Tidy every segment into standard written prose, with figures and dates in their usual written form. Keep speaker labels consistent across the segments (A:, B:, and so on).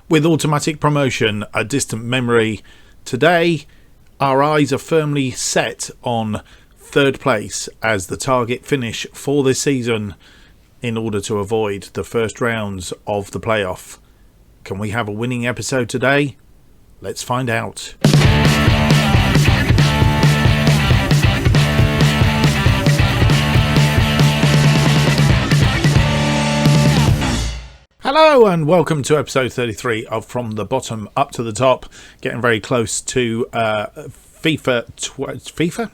A: With automatic promotion a distant memory, today our eyes are firmly set on third place as the target finish for this season in order to avoid the first rounds of the playoff. Can we have a winning episode today? Let's find out. Hello and welcome to episode 33 of From the Bottom Up to the Top. Getting very close to FIFA?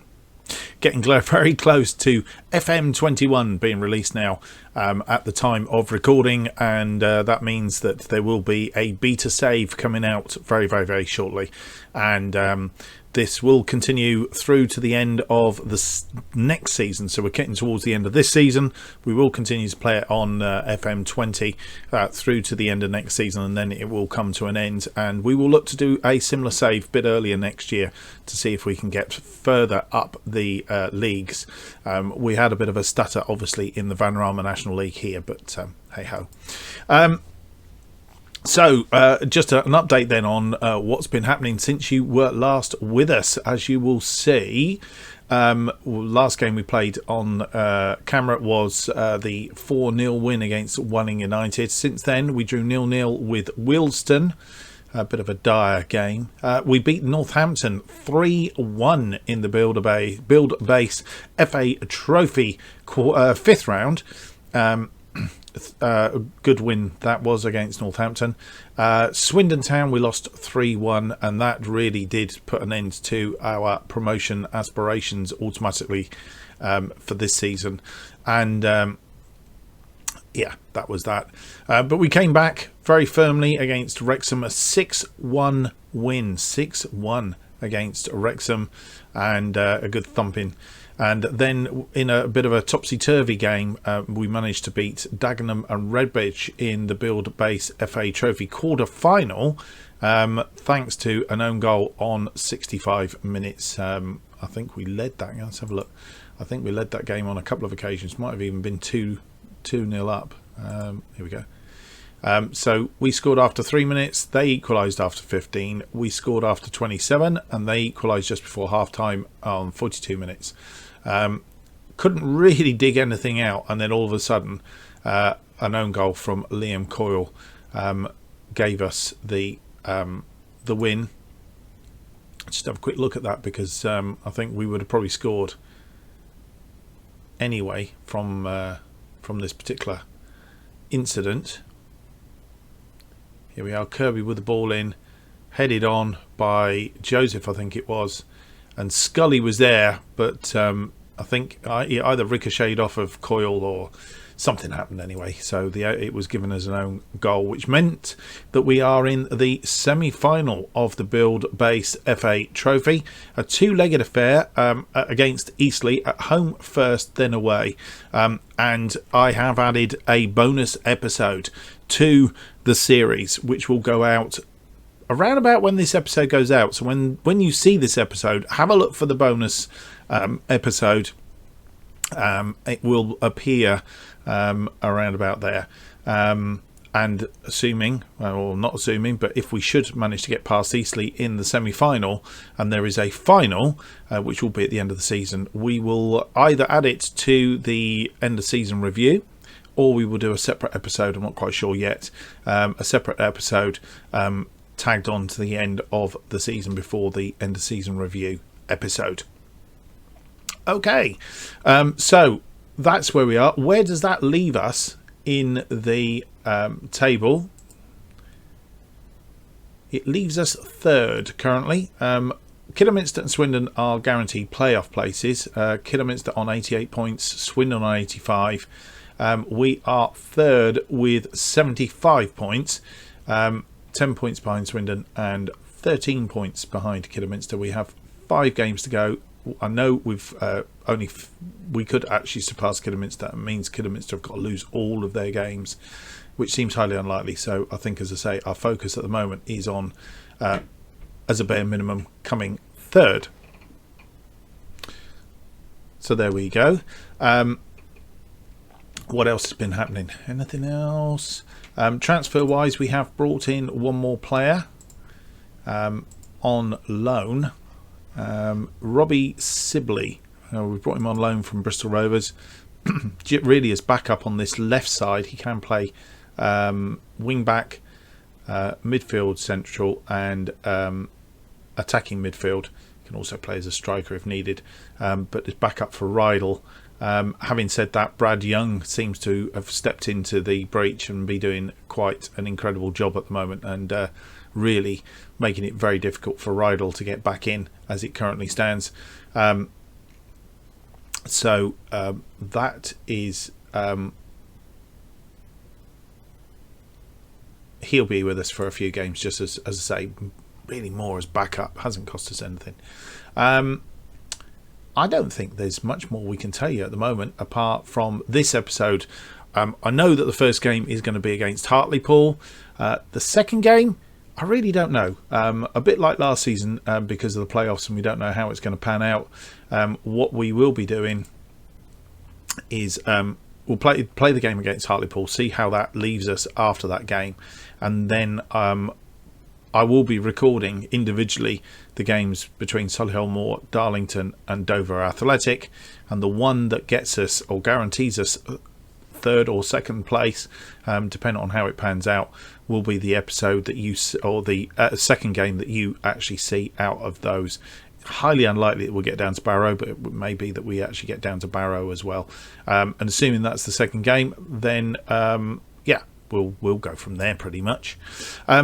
A: Getting very close to FM21 being released now at the time of recording, and that means that there will be a beta save coming out very, very, very shortly. And this will continue through to the end of the next season. So we're getting towards the end of this season. We will continue to play it on FM20 through to the end of next season, and then it will come to an end. And we will look to do a similar save a bit earlier next year to see if we can get further up the leagues. We had a bit of a stutter, obviously, in the Vanarama National League here, but hey-ho. So, just an update then on what's been happening since you were last with us. As you will see, last game we played on camera was the 4-0 win against Welling United. Since then, we drew 0-0 with Wilston. A bit of a dire game. We beat Northampton 3-1 in the Build Base FA Trophy 5th round. Good win that was against Northampton. Swindon Town we lost 3-1, and that really did put an end to our promotion aspirations automatically for this season. And yeah, that was that. But we came back very firmly against Wrexham, a 6-1 win, 6-1 against Wrexham, and a good thumping. And then in a bit of a topsy-turvy game, we managed to beat Dagenham and Redbridge in the Build Base FA Trophy quarter-final, thanks to an own goal on 65 minutes. I think we led that. Let's have a look. I think we led that game on a couple of occasions. Might have even been 2-0 up. Here we go. So we scored after 3 minutes. They equalised after 15. We scored after 27, and they equalised just before half-time on 42 minutes. Couldn't really dig anything out, and then all of a sudden an own goal from Liam Coyle gave us the win. Just have a quick look at that, because I think we would have probably scored anyway from this particular incident. Here we are, Kirby with the ball in, headed on by Joseph, I think it was, and Scully was there, but I think he either ricocheted off of Coyle or something happened anyway. So it was given as an own goal, which meant that we are in the semi-final of the Build Base FA Trophy, a two-legged affair against Eastleigh, at home first, then away. And I have added a bonus episode to the series, which will go out around about when this episode goes out. So when you see this episode, have a look for the bonus episode. It will appear around about there. And assuming, or not assuming, but if we should manage to get past Eastleigh in the semi-final, and there is a final, which will be at the end of the season, we will either add it to the end of season review, or we will do a separate episode. I'm not quite sure yet. A separate episode tagged on to the end of the season before the end of season review episode. Okay, so that's where we are. Where does that leave us in the table? It leaves us third currently. Kidderminster and Swindon are guaranteed playoff places. Kidderminster on 88 points, Swindon on 85. We are third with 75 points, 10 points behind Swindon and 13 points behind Kidderminster. We have 5 games to go. I know we could actually surpass Kidderminster. That means Kidderminster have got to lose all of their games, which seems highly unlikely. So I think, as I say, our focus at the moment is on, as a bare minimum, coming third. So there we go. What else has been happening? Anything else? Transfer wise, we have brought in one more player on loan, Robbie Sibley. We've brought him on loan from Bristol Rovers. Really is backup on this left side. He can play wing back, midfield, central, and attacking midfield. He can also play as a striker if needed, but is backup for Rydell. Having said that, Brad Young seems to have stepped into the breach and be doing quite an incredible job at the moment, and really making it very difficult for Rydell to get back in as it currently stands. So that is he'll be with us for a few games, just as I say, really more as backup. Hasn't cost us anything. I don't think there's much more we can tell you at the moment apart from this episode. I know that the first game is going to be against Hartlepool. The second game, I really don't know. A bit like last season, because of the playoffs, and we don't know how it's going to pan out. What we will be doing is we'll play the game against Hartlepool, see how that leaves us after that game, and then I will be recording individually the games between Solihull Moor, Darlington and Dover Athletic, and the one that gets us or guarantees us third or second place, depending on how it pans out, will be the episode that you or the second game that you actually see out of those. Highly unlikely that we'll get down to Barrow, but it may be that we actually get down to Barrow as well. And assuming that's the second game, then we'll go from there pretty much.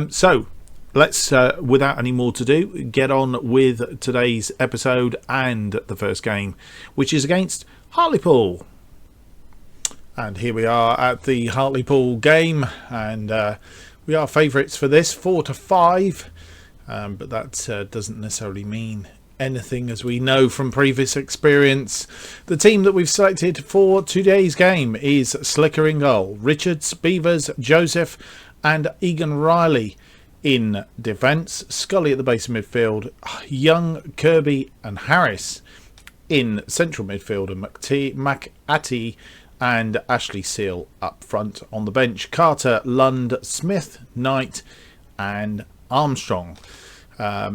A: So let's, without any more to do, get on with today's episode and the first game, which is against Hartlepool. And here we are at the Hartlepool game, and we are favourites for this, 4-5, but that doesn't necessarily mean anything, as we know from previous experience. The team that we've selected for today's game is Slicker in goal, Richards, Beavers, Joseph and Egan Riley in defence, Scully at the base of midfield, Young, Kirby and Harris in central midfield, and McAtee and Ashley Seal up front. On the bench, Carter, Lund, Smith, Knight and Armstrong. Tyler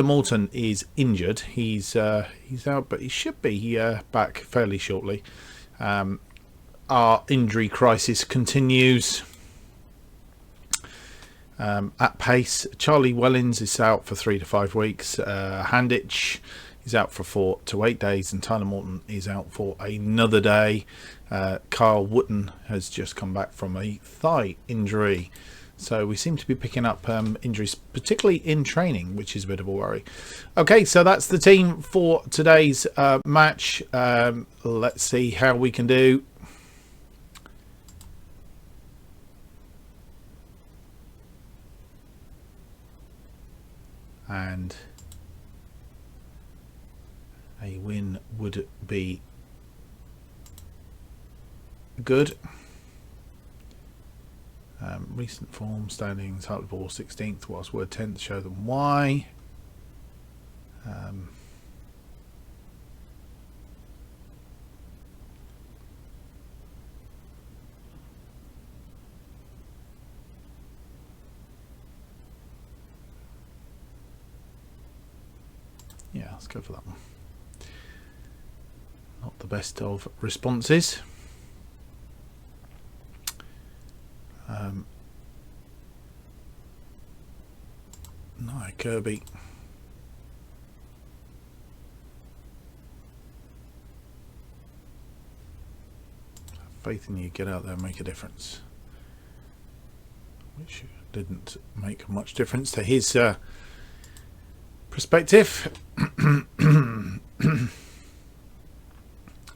A: Morton is injured. He's out, but he should be back fairly shortly. Our injury crisis continues at pace. Charlie Wellins is out for 3 to 5 weeks. Handitch is out for 4 to 8 days, and Tyler Morton is out for another day. Kyle Wooten has just come back from a thigh injury. So we seem to be picking up injuries, particularly in training, which is a bit of a worry. Okay, so that's the team for today's match. Let's see how we can do. And a win would be good. Recent form standings: Hartlepool 16th, whilst we're 10th. Show them why. Yeah, let's go for that one. Not the best of responses. No, Kirby. Faith in you, get out there and make a difference. Which didn't make much difference to his perspective.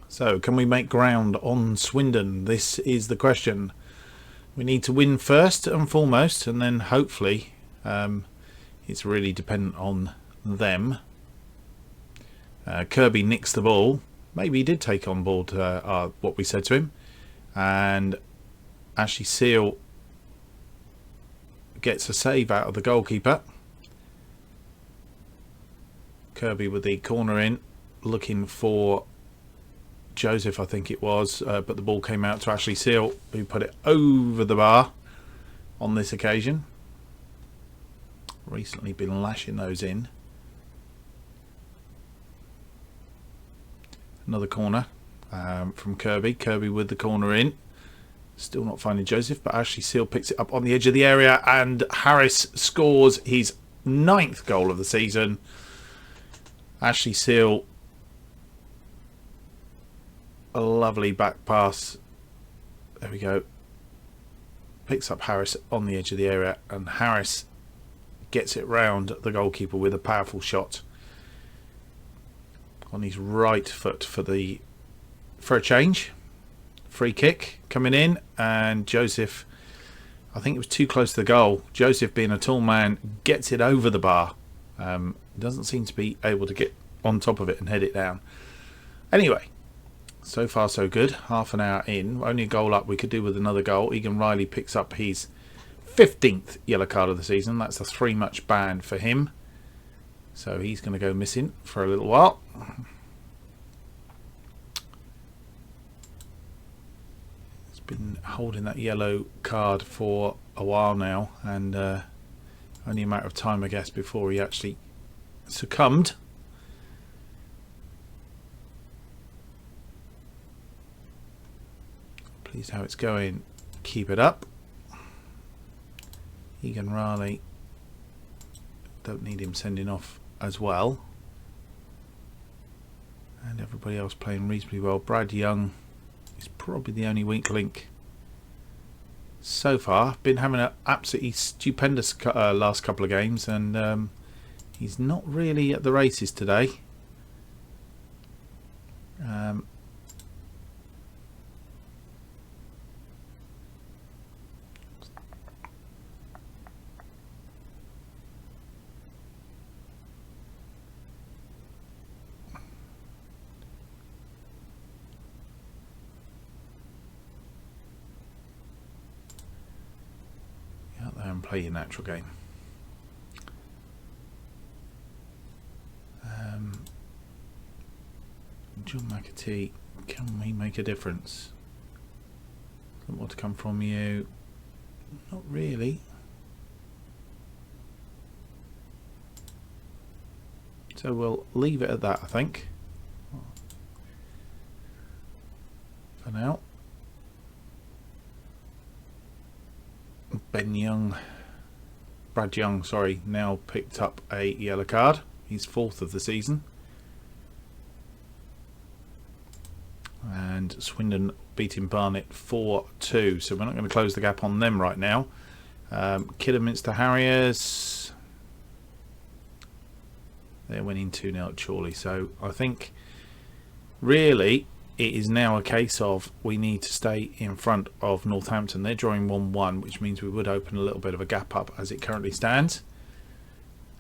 A: So, can we make ground on Swindon? This is the question. We need to win first and foremost, and then hopefully it's really dependent on them. Kirby nicks the ball. Maybe he did take on board what we said to him. And Ashley Seal gets a save out of the goalkeeper. Kirby with the corner in, looking for Joseph, I think it was, but the ball came out to Ashley Seal, who put it over the bar on this occasion. Recently been lashing those in. Another corner from Kirby. Kirby with the corner in. Still not finding Joseph, but Ashley Seal picks it up on the edge of the area, and Harris scores his 9th goal of the season. Ashley Seal, a lovely back pass. There we go. Picks up Harris on the edge of the area, and Harris gets it round the goalkeeper with a powerful shot on his right foot for a change. Free kick coming in, and Joseph, I think it was too close to the goal. Joseph, being a tall man, gets it over the bar. Doesn't seem to be able to get on top of it and head it down. Anyway, so far so good. Half an hour in, only a goal up. We could do with another goal. Egan Riley picks up his 15th yellow card of the season. That's a 3-match ban for him, so he's going to go missing for a little while. Been holding that yellow card for a while now, and only a matter of time, I guess, before he actually succumbed. Pleased how it's going. Keep it up. Egan Riley, don't need him sending off as well, and everybody else playing reasonably well. Brad Young is probably the only weak link so far. Been having an absolutely stupendous last couple of games, and he's not really at the races today. And play your natural game. John McAtee, can we make a difference? Something more to come from you? Not really. So we'll leave it at that, I think, for now. Brad Young, sorry, now picked up a yellow card. He's 4th of the season. And Swindon beating Barnet 4-2. So we're not going to close the gap on them right now. Kidderminster Harriers, they're winning 2-0 at Chorley. So I think really it is now a case of we need to stay in front of Northampton. They're drawing 1-1, which means we would open a little bit of a gap up as it currently stands.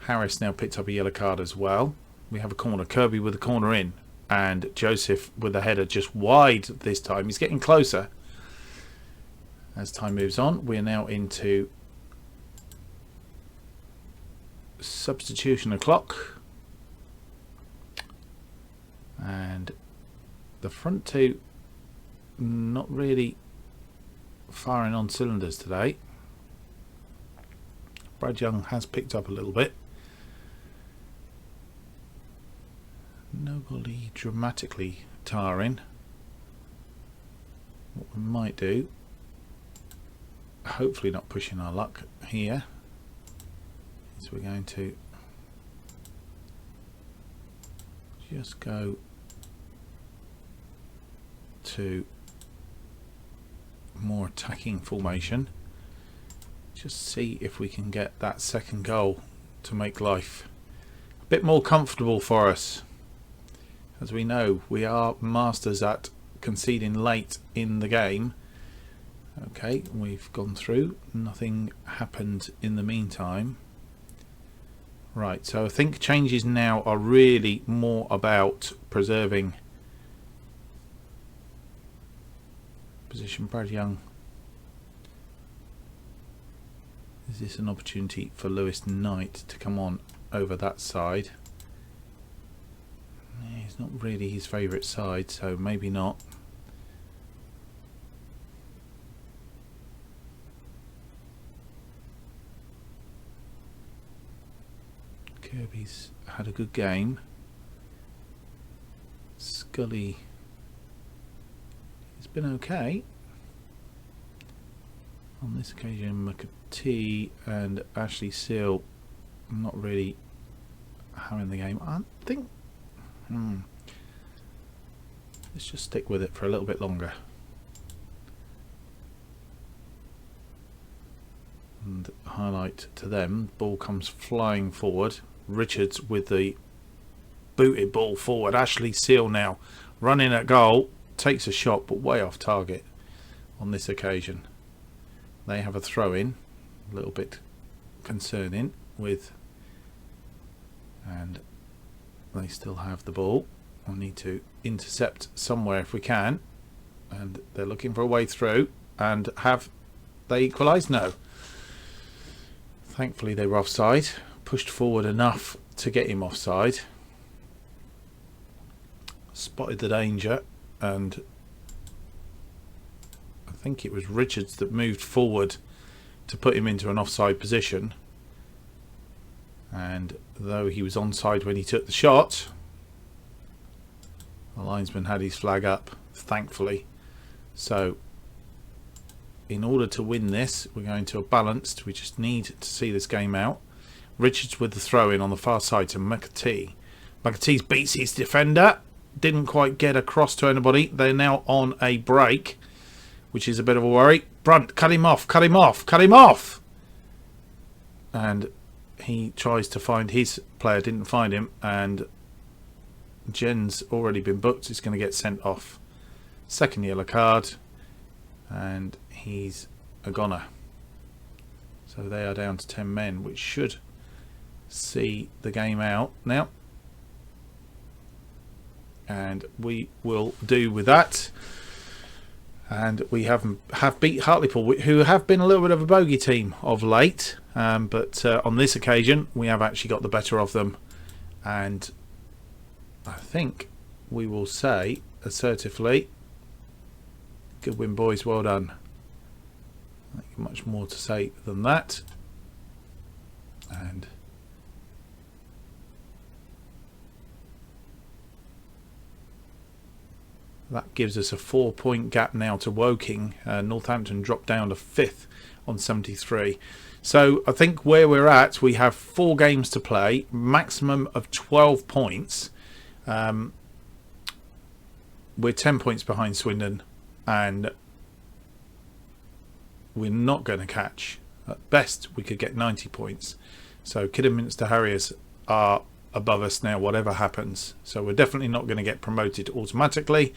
A: Harris now picked up a yellow card as well. We have a corner. Kirby with the corner in, and Joseph with the header just wide this time. He's getting closer as time moves on. We're now into substitution o'clock, and the front two not really firing on cylinders today. Brad Young has picked up a little bit. Nobody dramatically tiring. What we might do, hopefully not pushing our luck here, is we're going to just go to more attacking formation. Just see if we can get that second goal to make life a bit more comfortable for us. As we know, we are masters at conceding late in the game. Okay, we've gone through. Nothing happened in the meantime. Right, so I think changes now are really more about preserving position. Brad Young. Is this an opportunity for Lewis Knight to come on over that side? It's not really his favourite side, so maybe not. Kirby's had a good game. Scully has been okay. On this occasion, McAtee and Ashley Seal not really having the game. I think let's just stick with it for a little bit longer. And highlight to them, ball comes flying forward. Richards with the booted ball forward. Ashley Seal now running at goal, takes a shot but way off target on this occasion. They have a throw in, a little bit concerning with, and they still have the ball. We'll need to intercept somewhere if we can, and they're looking for a way through. And have they equalised? No. Thankfully they were offside, pushed forward enough to get him offside. Spotted the danger, and I think it was Richards that moved forward to put him into an offside position. And though he was onside when he took the shot, the linesman had his flag up, thankfully. So in order to win this, we're going to a balanced. We just need to see this game out. Richards with the throw in on the far side to McAtee. McAtee beats his defender. Didn't quite get across to anybody. They're now on a break, which is a bit of a worry. Brunt, cut him off, cut him off, cut him off! And he tries to find his player, didn't find him, and Jen's already been booked. He's going to get sent off. Second yellow card, and he's a goner. So they are down to 10 men, which should see the game out now. And we will do with that. And we have beat Hartlepool, who have been a little bit of a bogey team of late. But on this occasion, we have actually got the better of them. And I think we will say assertively, good win, boys, well done. I think much more to say than that. And that gives us a 4-point gap now to Woking. Northampton dropped down to 5th on 73. So I think where we're at, we have 4 games to play, maximum of 12 points. We're 10 points behind Swindon, and we're not going to catch. At best, we could get 90 points. So Kidderminster Harriers are above us now, whatever happens. So we're definitely not going to get promoted automatically.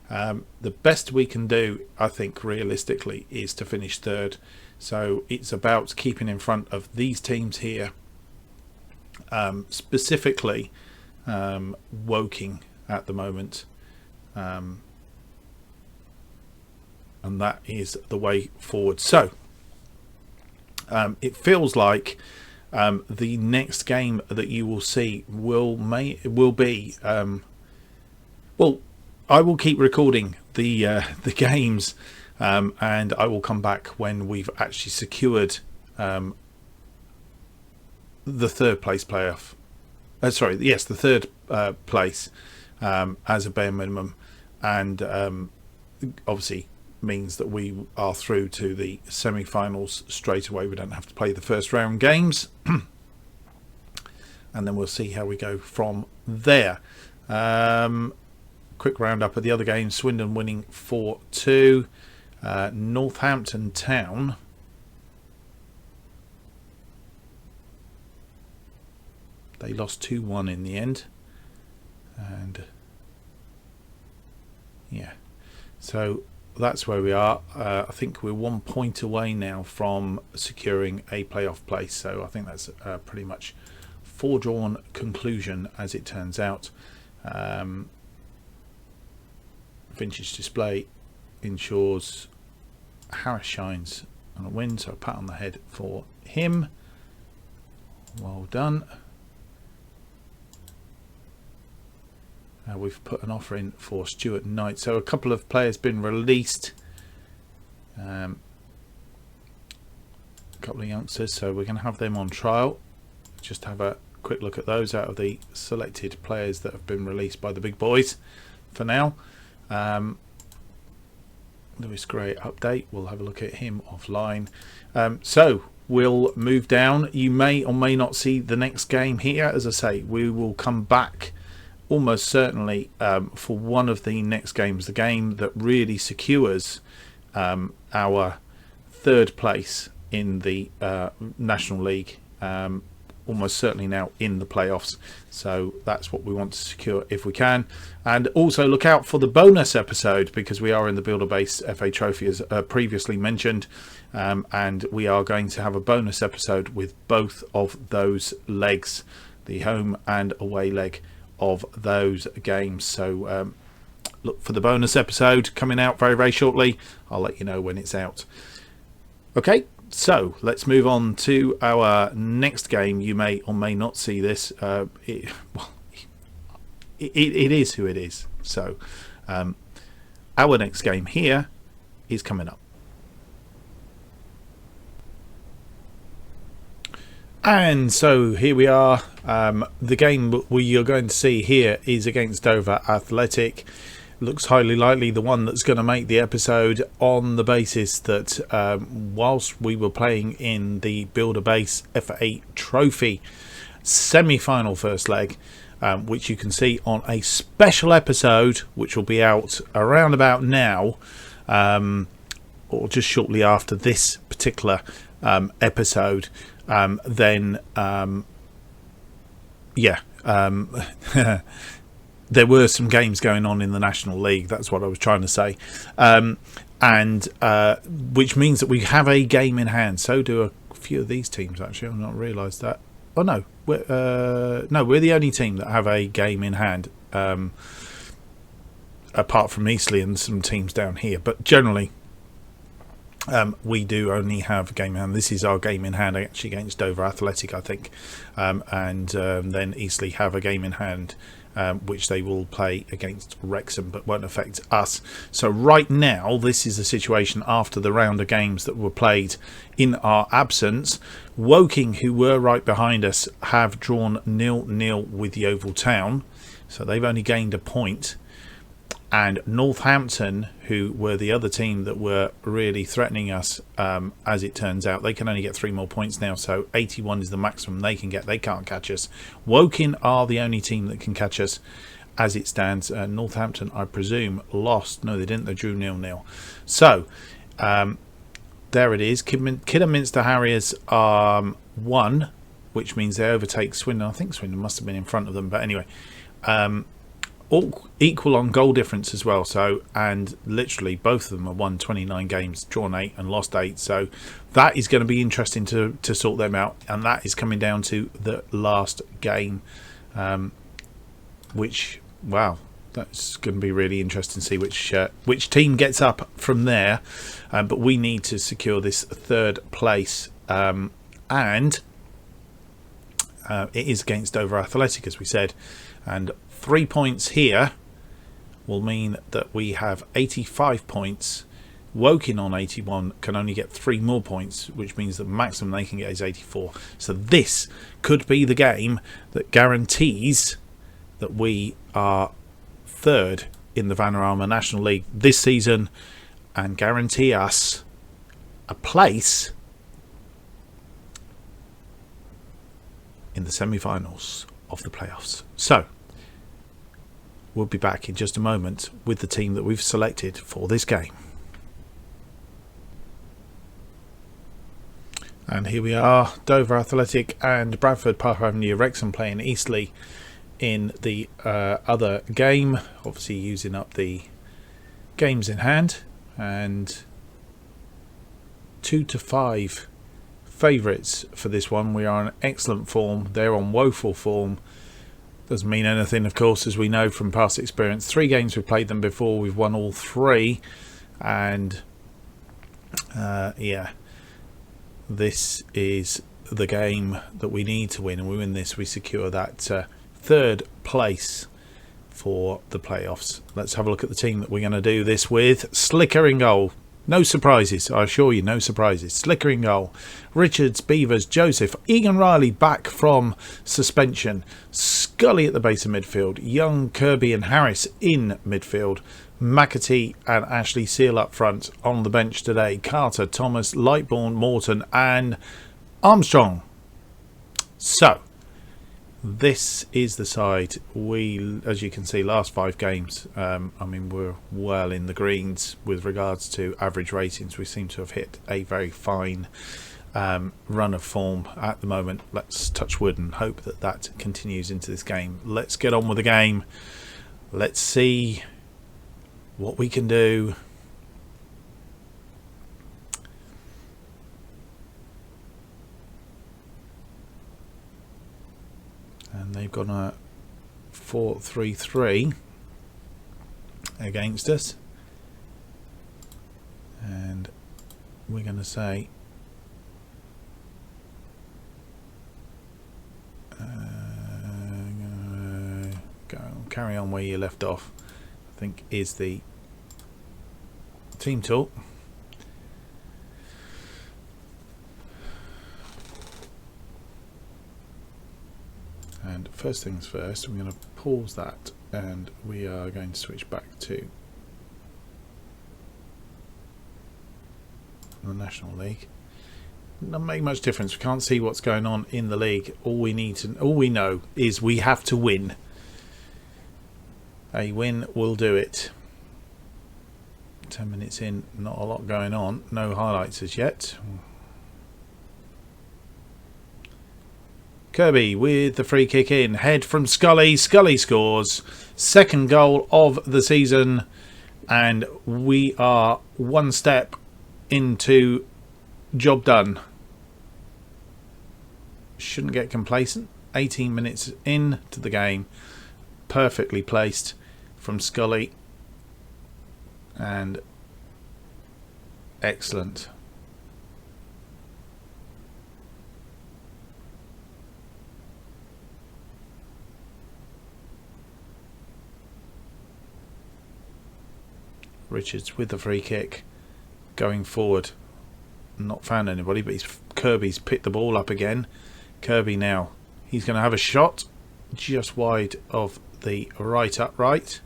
A: The best we can do, I think, realistically, is to finish 3rd. So it's about keeping in front of these teams here, specifically Woking at the moment. And that is the way forward. So it feels like the next game that you will see will be well, I will keep recording the games, and I will come back when we've actually secured the 3rd place playoff. The 3rd place as a bare minimum, and obviously means that we are through to the semi-finals straight away. We don't have to play the first round games, and then we'll see how we go from there. Quick roundup of the other games. Swindon winning 4-2. Northampton Town they lost 2-1 in the end, and yeah, so that's where we are. I think we're 1 point away now from securing a playoff place, so I think that's pretty much foredrawn conclusion as it turns out. Vintage display ensures Harris shines on a win, so a pat on the head for him. Well done. we've put an offer in for Stuart Knight. So a couple of players been released. A couple of youngsters, so we're going to have them on trial. Just have a quick look at those out of the selected players that have been released by the big boys for now. Lewis Gray update, we'll have a look at him offline. So we'll move down. You may or may not see the next game here. As I say, we will come back almost certainly for one of the next games, the game that really secures our third place in the National League, almost certainly now in the playoffs. So that's what we want to secure if we can. And also look out for the bonus episode, because we are in the Builder Base FA Trophy as previously mentioned, and we are going to have a bonus episode with both of those legs, the home and away leg of those games. So look for the bonus episode coming out very, very shortly. I'll let you know when it's out. Okay, so let's move on to our next game. You may or may not see this. It is who it is. So our next game here is coming up. And so here we are. The game we are going to see here is against Dover Athletic. Looks highly likely the one that's going to make the episode, on the basis that whilst we were playing in the Builder Base FA Trophy semi-final first leg, which you can see on a special episode which will be out around about now, or just shortly after this particular episode, there were some games going on in the National League. That's what I was trying to say. Which means that we have a game in hand. So do a few of these teams, actually. I've not realised that. Oh, no. We're the only team that have a game in hand, apart from Eastleigh and some teams down here. But generally, we do only have a game in hand. This is our game in hand, actually, against Dover Athletic, I think. Then Eastleigh have a game in hand, which they will play against Wrexham, but won't affect us. So right now, this is the situation after the round of games that were played in our absence. Woking, who were right behind us, have drawn 0-0 with Yeovil Town, so they've only gained a point. And Northampton, who were the other team that were really threatening us, as it turns out, they can only get 3 more points now, so 81 is the maximum they can get. They can't catch us. Woking are the only team that can catch us as it stands. Northampton, I presume, lost. No, they didn't. They drew 0-0. So there it is. Kidderminster Harriers are 1, which means they overtake Swindon. I think Swindon must have been in front of them, but anyway. All equal on goal difference as well. So, and literally both of them have won 29 games, drawn 8 and lost 8. So that is going to be interesting to sort them out. And that is coming down to the last game, which, wow, that's going to be really interesting to see which team gets up from there. But we need to secure this third place. And it is against Dover Athletic, as we said. And 3 points here will mean that we have 85 points. Woking on 81 can only get 3 more points, which means the maximum they can get is 84. So this could be the game that guarantees that we are third in the Vanarama National League this season, and guarantee us a place in the semi-finals of the playoffs. So we'll be back in just a moment with the team that we've selected for this game. And here we are, Dover Athletic and Bradford Park Avenue, Wrexham playing Eastleigh in the other game, obviously using up the games in hand. And 2-5 favourites for this one. We are in excellent form, they're on woeful form. Doesn't mean anything, of course, as we know from past experience. 3 games we've played them before, we've won all 3. And this is the game that we need to win, and we win this, we secure that third place for the playoffs. Let's have a look at the team that we're going to do this with. Slicker in goal. No surprises, I assure you, no surprises. Slicker in goal. Richards, Beavers, Joseph, Egan Riley back from suspension. Scully at the base of midfield. Young, Kirby and Harris in midfield. McAtee and Ashley Seal up front. On the bench today, Carter, Thomas, Lightbourne, Morton and Armstrong. So, this is the side we, as you can see, last 5 games, I mean, we're well in the greens with regards to average ratings. We seem to have hit a very fine run of form at the moment. Let's touch wood and hope that that continues into this game. Let's get on with the game. Let's see what we can do. And they've got a 4-3-3 against us. And we're going to say go carry on where you left off, I think is the team talk. And first things first, we're going to pause that and we are going to switch back to the National League. Doesn't make much difference. We can't see what's going on in the league. All we know is we have to win. A win will do it. 10 minutes in, not a lot going on. No highlights as yet. Kirby with the free kick in. Head from Scully. Scully scores. Second goal of the season. And we are one step into job done. Shouldn't get complacent. 18 minutes into the game. Perfectly placed from Scully. And excellent. Richards with the free kick going forward. Not found anybody, but Kirby's picked the ball up again. Kirby now, he's going to have a shot just wide of the right upright,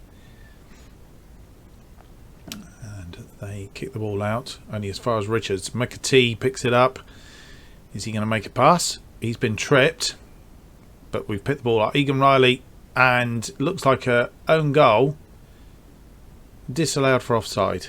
A: and they kick the ball out only as far as Richards. McAtee picks it up. Is he going to make a pass? He's been tripped, but we've picked the ball up. Egan Riley, and looks like a own goal. Disallowed for offside.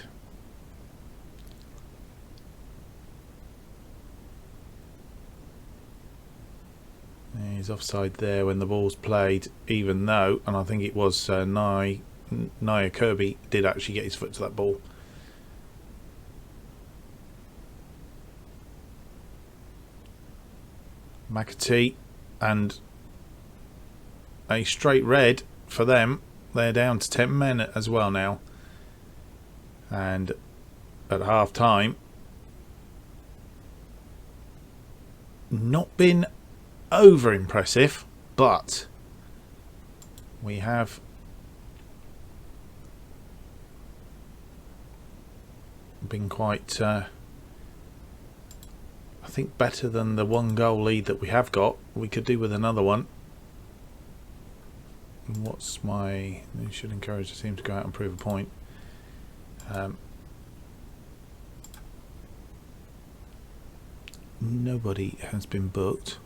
A: He's offside there when the ball's played, even though, and I think it was Nia Kirby did actually get his foot to that ball. McAtee, and a straight red for them. They're down to 10 men as well now. And at half time, not been over impressive, but we have been quite I think better than the 1-goal lead that we have got. We could do with another one. What's my... We should encourage the team to go out and prove a point. Nobody has been booked,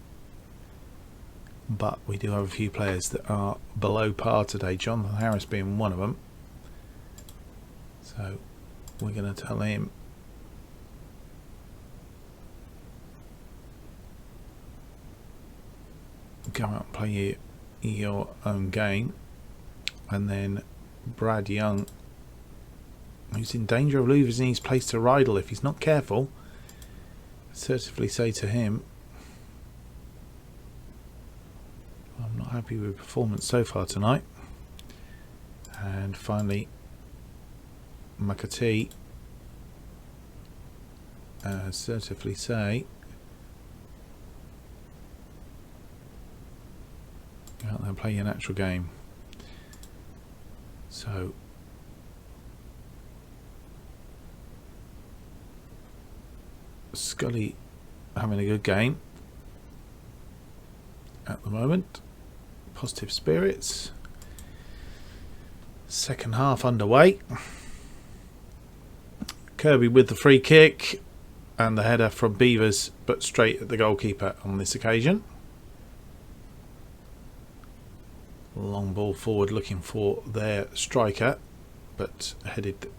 A: but we do have a few players that are below par today, Jonathan Harris being one of them. So we're going to tell him go out and play your own game. And then Brad Young, who's in danger of losing his place to Rydell if he's not careful. Assertively say to him, I'm not happy with performance so far tonight. And finally McAtee, assertively say, go out there and play your natural game. So Scully having a good game at the moment. Positive spirits. Second half underway. Kirby with the free kick and the header from Beavers, but straight at the goalkeeper on this occasion. Long ball forward looking for their striker, but headed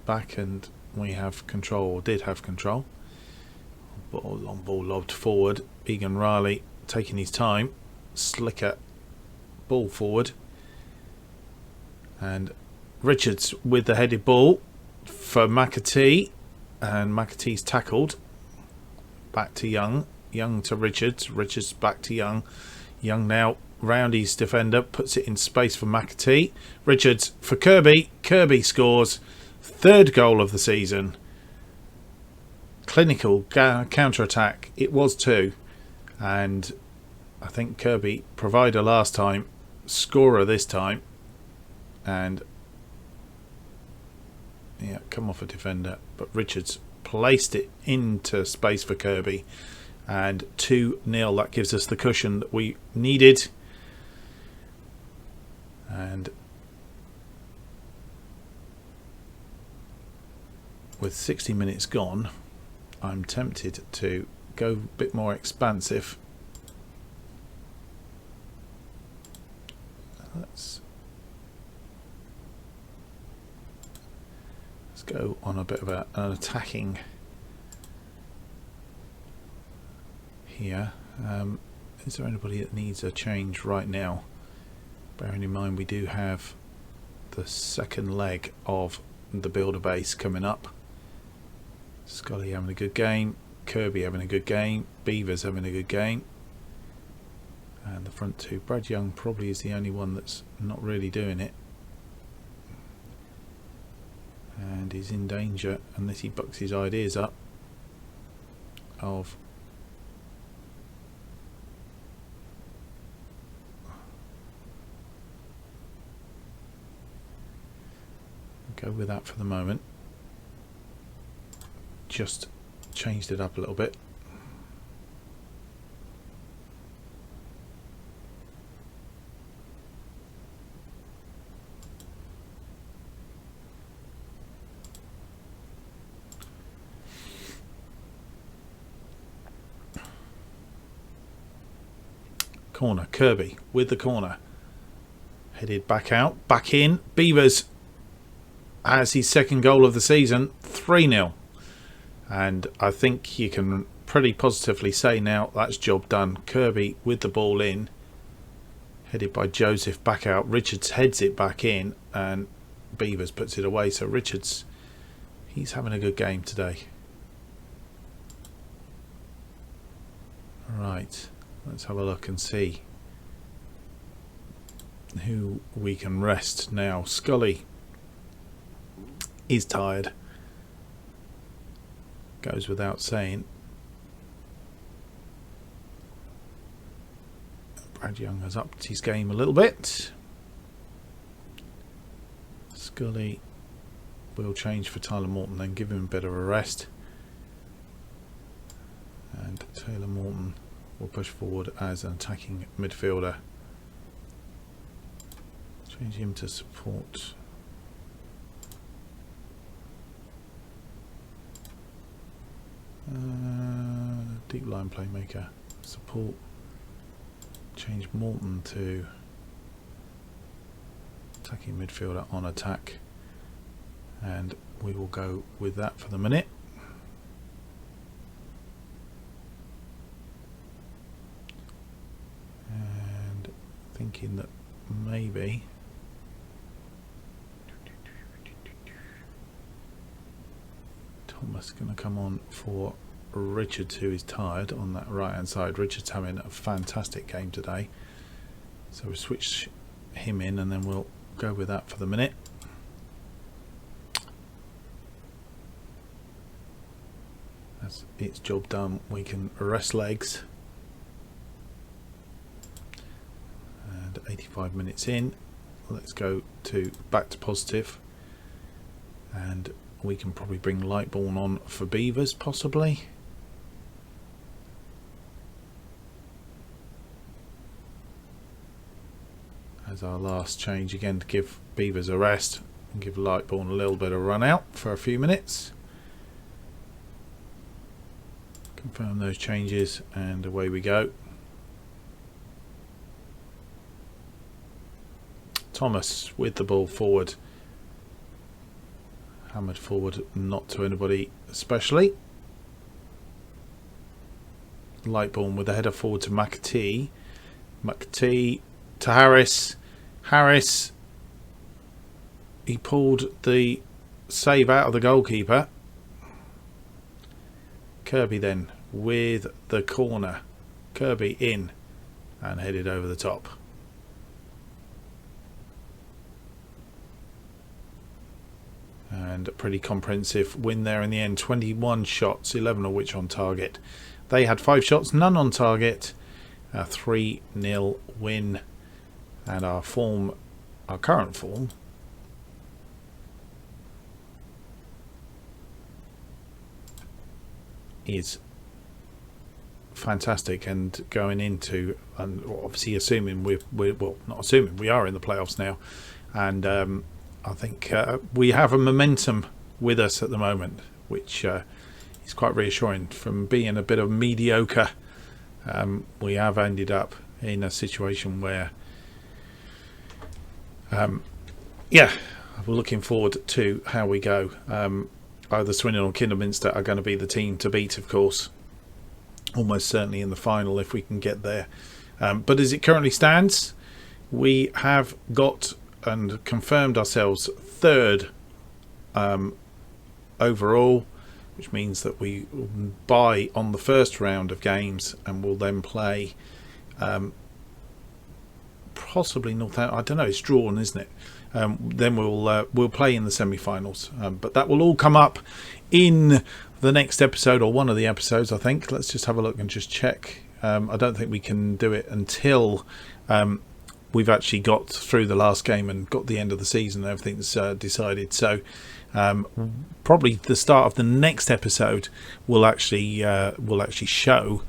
A: back, and we have control, or did have control. Long ball lobbed forward. Egan Riley taking his time. Slicker ball forward. And Richards with the headed ball for McAtee. And McAtee's tackled. Back to Young. Young to Richards. Richards back to Young. Young now round his defender. Puts it in space for McAtee. Richards for Kirby. Kirby scores. Third goal of the season. Clinical counter-attack. It was 2. And I think Kirby, provider last time, scorer this time. And yeah, come off a defender. But Richards placed it into space for Kirby. And 2-0. That gives us the cushion that we needed. And with 60 minutes gone, I'm tempted to go a bit more expansive. Let's go on a bit of an attacking here. Is there anybody that needs a change right now? Bearing in mind we do have the second leg of the builder base coming up. Scully having a good game, Kirby having a good game, Beavers having a good game, and the front two. Brad Young probably is the only one that's not really doing it, and he's in danger unless he bucks his ideas up of go with that for the moment. Just changed it up a little bit. Corner, Kirby with the corner. Headed back out, back in. Beavers has his second goal of the season, 3-0. And I think you can pretty positively say now that's job done. Kirby with the ball in, headed by Joseph back out. Richards heads it back in and Beavers puts it away. So Richards, he's having a good game today. Right, let's have a look and see who we can rest now. Scully is tired. Goes without saying. Brad Young has upped his game a little bit. Scully will change for Tyler Morton, then give him a bit of a rest. And Taylor Morton will push forward as an attacking midfielder. Change him to support. Deep line playmaker, support. Change Morton to attacking midfielder on attack, and we will go with that for the minute. And thinking that maybe Thomas is going to come on for Richards, who is tired on that right hand side. Richards having a fantastic game today, so we'll switch him in and then we'll go with that for the minute. That's its job done. We can rest legs. And 85 minutes in, let's go to back to positive, and we can probably bring Lightbourne on for Beavers possibly. As our last change again, to give Beavers a rest and give Lightbourne a little bit of run out for a few minutes. Confirm those changes and away we go. Thomas with the ball forward, hammered forward, not to anybody especially. Lightbourne with the header forward to McAtee. McAtee to Harris. Harris, he pulled the save out of the goalkeeper. Kirby then with the corner. Kirby in and headed over the top. And a pretty comprehensive win there in the end. 21 shots, 11 of which on target. They had 5 shots, none on target. A 3-0 win. And our current form, is fantastic, and going into, and obviously assuming we're well, not assuming, we are in the playoffs now, and I think we have a momentum with us at the moment, which is quite reassuring. From being a bit of mediocre, we have ended up in a situation where we're looking forward to how we go. Either Swindon or Kidderminster are going to be the team to beat, of course, almost certainly in the final if we can get there. But as it currently stands, we have got and confirmed ourselves third overall, which means that we bye on the first round of games and will then play possibly Northampton. I don't know, it's drawn, isn't it? Then we'll play in the semi-finals, but that will all come up in the next episode, or one of the episodes, I think. Let's just have a look and just check. I don't think we can do it until we've actually got through the last game and got the end of the season and everything's decided. So probably the start of the next episode will actually show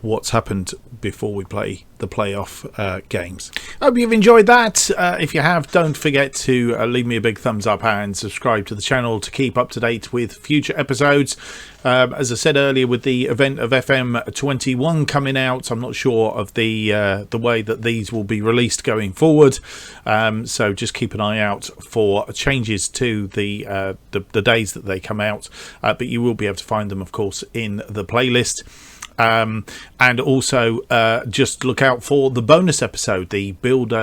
A: what's happened before we play the playoff games. I hope you've enjoyed that. If you have, don't forget to leave me a big thumbs up and subscribe to the channel to keep up to date with future episodes. As I said earlier, with the event of FM21 coming out, I'm not sure of the way that these will be released going forward. So just keep an eye out for changes to the days that they come out. But you will be able to find them, of course, in the playlist. And also just look out for the bonus episode, the Build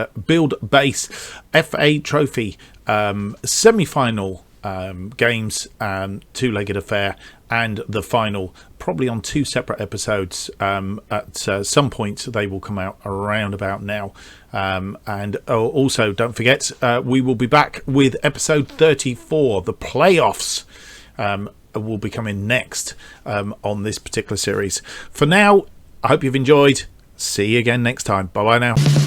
A: Base FA Trophy semi-final games, two-legged affair, and the final, probably on 2 separate episodes. At some point they will come out around about now. And also don't forget, we will be back with episode 34, the playoffs. Will be coming next on this particular series. For now, I hope you've enjoyed. See you again next time. Bye bye now.